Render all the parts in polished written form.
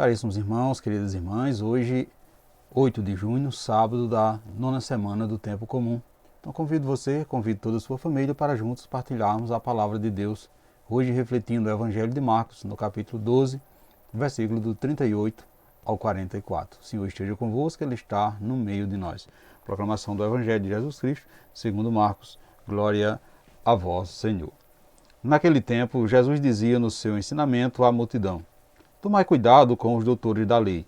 Caríssimos irmãos, queridas irmãs, hoje, 8 de junho, sábado da 9ª semana do Tempo Comum. Então convido você, convido toda a sua família para juntos partilharmos a Palavra de Deus, hoje refletindo o Evangelho de Marcos, no capítulo 12, versículo do 38 ao 44. O Senhor esteja convosco, Ele está no meio de nós. Proclamação do Evangelho de Jesus Cristo, segundo Marcos, glória a vós, Senhor. Naquele tempo, Jesus dizia no seu ensinamento à multidão: tomai cuidado com os doutores da lei.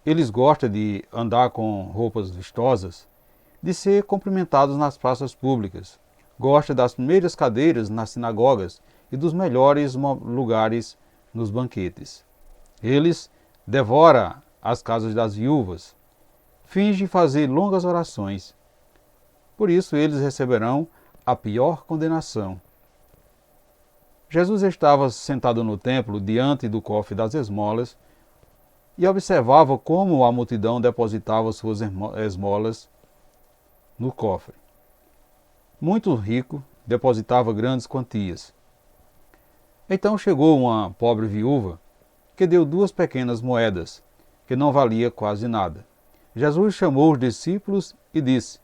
Eles gostam de andar com roupas vistosas, de ser cumprimentados nas praças públicas, gostam das primeiras cadeiras nas sinagogas e dos melhores lugares nos banquetes. Eles devoram as casas das viúvas, fingem fazer longas orações. Por isso eles receberão a pior condenação. Jesus estava sentado no templo, diante do cofre das esmolas, e observava como a multidão depositava suas esmolas no cofre. Muito rico depositava grandes quantias. Então chegou uma pobre viúva, que deu 2 pequenas moedas, que não valia quase nada. Jesus chamou os discípulos e disse: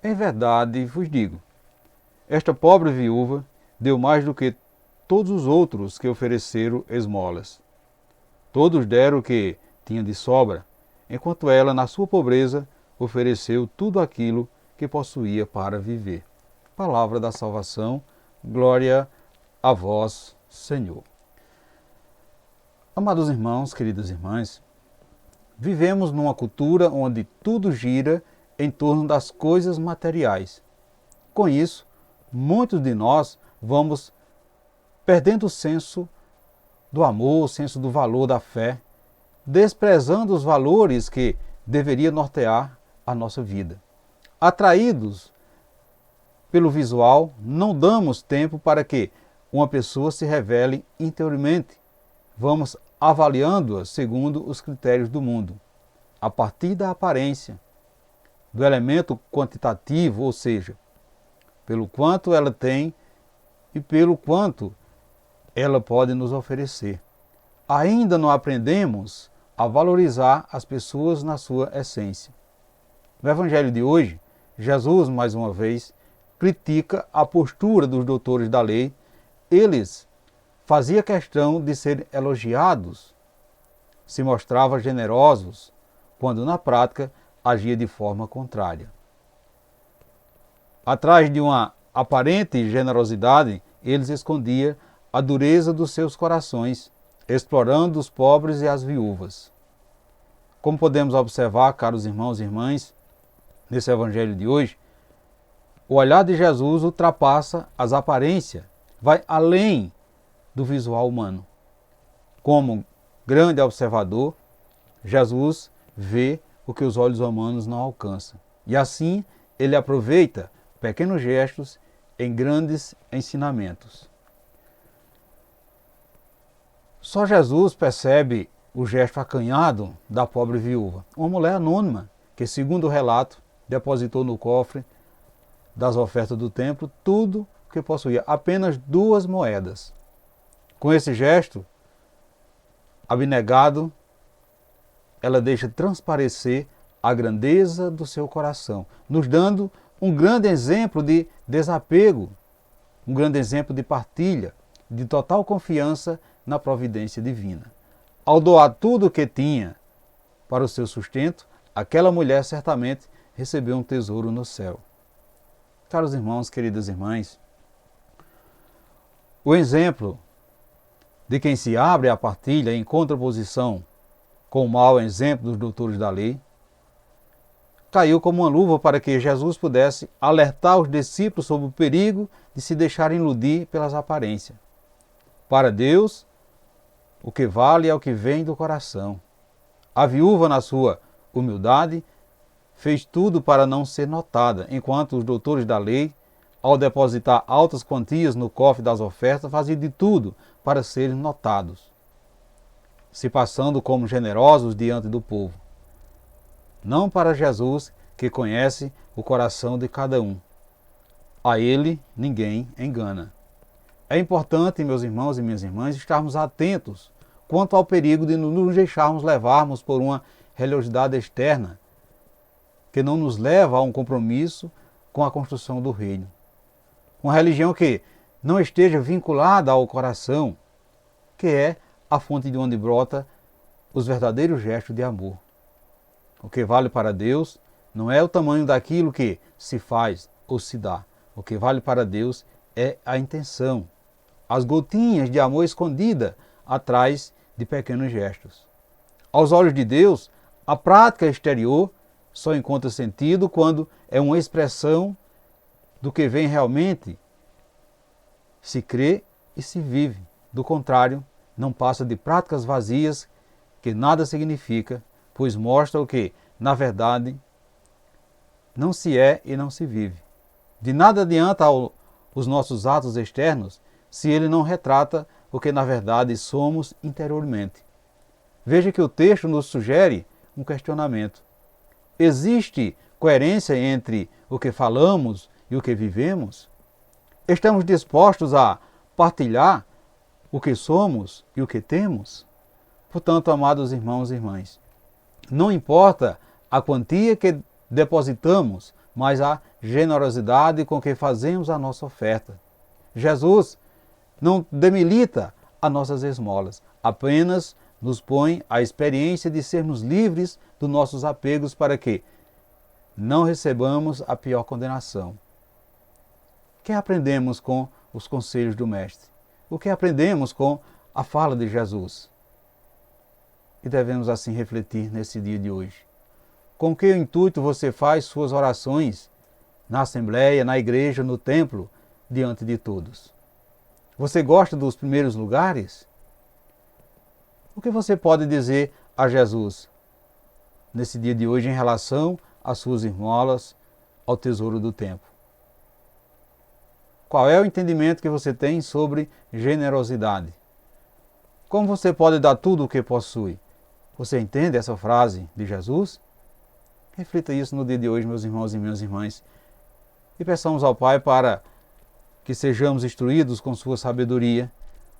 em verdade vos digo, esta pobre viúva deu mais do que todos os outros que ofereceram esmolas. Todos deram o que tinha de sobra, enquanto ela, na sua pobreza, ofereceu tudo aquilo que possuía para viver. Palavra da salvação, glória a vós, Senhor. Amados irmãos, queridas irmãs, vivemos numa cultura onde tudo gira em torno das coisas materiais. Com isso, muitos de nós vamos perdendo o senso do amor, o senso do valor da fé, desprezando os valores que deveriam nortear a nossa vida. Atraídos pelo visual, não damos tempo para que uma pessoa se revele interiormente. Vamos avaliando-a segundo os critérios do mundo, a partir da aparência, do elemento quantitativo, ou seja, pelo quanto ela tem e pelo quanto ela pode nos oferecer. Ainda não aprendemos a valorizar as pessoas na sua essência. No Evangelho de hoje, Jesus, mais uma vez, critica a postura dos doutores da lei. Eles faziam questão de serem elogiados, se mostravam generosos, quando na prática agia de forma contrária. Atrás de uma aparente generosidade, eles escondiam a dureza dos seus corações, explorando os pobres e as viúvas. Como podemos observar, caros irmãos e irmãs, nesse Evangelho de hoje, o olhar de Jesus ultrapassa as aparências, vai além do visual humano. Como grande observador, Jesus vê o que os olhos humanos não alcançam. E assim, ele aproveita pequenos gestos em grandes ensinamentos. Só Jesus percebe o gesto acanhado da pobre viúva, uma mulher anônima que, segundo o relato, depositou no cofre das ofertas do templo tudo o que possuía, apenas 2 moedas. Com esse gesto abnegado, ela deixa transparecer a grandeza do seu coração, nos dando um grande exemplo de desapego, um grande exemplo de partilha, de total confiança na providência divina. Ao doar tudo o que tinha para o seu sustento, aquela mulher certamente recebeu um tesouro no céu. Caros irmãos, queridas irmãs, o exemplo de quem se abre à partilha em contraposição com o mau exemplo dos doutores da lei, caiu como uma luva para que Jesus pudesse alertar os discípulos sobre o perigo de se deixarem iludir pelas aparências. Para Deus, o que vale é o que vem do coração. A viúva, na sua humildade, fez tudo para não ser notada, enquanto os doutores da lei, ao depositar altas quantias no cofre das ofertas, faziam de tudo para serem notados, se passando como generosos diante do povo. Não para Jesus, que conhece o coração de cada um. A ele ninguém engana. É importante, meus irmãos e minhas irmãs, estarmos atentos quanto ao perigo de nos deixarmos levarmos por uma religiosidade externa, que não nos leva a um compromisso com a construção do reino. Uma religião que não esteja vinculada ao coração, que é a fonte de onde brota os verdadeiros gestos de amor. O que vale para Deus não é o tamanho daquilo que se faz ou se dá. O que vale para Deus é a intenção, as gotinhas de amor escondida atrás de pequenos gestos. Aos olhos de Deus, a prática exterior só encontra sentido quando é uma expressão do que vem realmente, se crê e se vive. Do contrário, não passa de práticas vazias que nada significa, pois mostra o que, na verdade, não se é e não se vive. De nada adianta os nossos atos externos se ele não retrata o que na verdade somos interiormente. Veja que o texto nos sugere um questionamento. Existe coerência entre o que falamos e o que vivemos? Estamos dispostos a partilhar o que somos e o que temos? Portanto, amados irmãos e irmãs, não importa a quantia que depositamos, mas a generosidade com que fazemos a nossa oferta. Jesus não demilita as nossas esmolas, apenas nos põe a experiência de sermos livres dos nossos apegos para que não recebamos a pior condenação. O que aprendemos com os conselhos do Mestre? O que aprendemos com a fala de Jesus? E devemos assim refletir nesse dia de hoje. Com que intuito você faz suas orações na assembleia, na igreja, no templo, diante de todos? Você gosta dos primeiros lugares? O que você pode dizer a Jesus nesse dia de hoje em relação às suas esmolas, ao tesouro do tempo? Qual é o entendimento que você tem sobre generosidade? Como você pode dar tudo o que possui? Você entende essa frase de Jesus? Reflita isso no dia de hoje, meus irmãos e minhas irmãs. E peçamos ao Pai para que sejamos instruídos com sua sabedoria,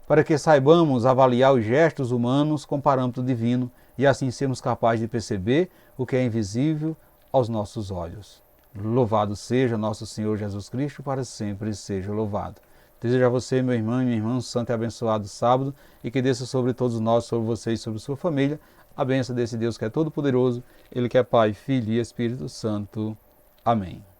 para que saibamos avaliar os gestos humanos com parâmetro divino e assim sermos capazes de perceber o que é invisível aos nossos olhos. Louvado seja nosso Senhor Jesus Cristo, para sempre seja louvado. Desejo a você, meu irmão e minha irmã, um santo e abençoado sábado e que desça sobre todos nós, sobre você e sobre sua família, a bênção desse Deus que é todo-poderoso, Ele que é Pai, Filho e Espírito Santo. Amém.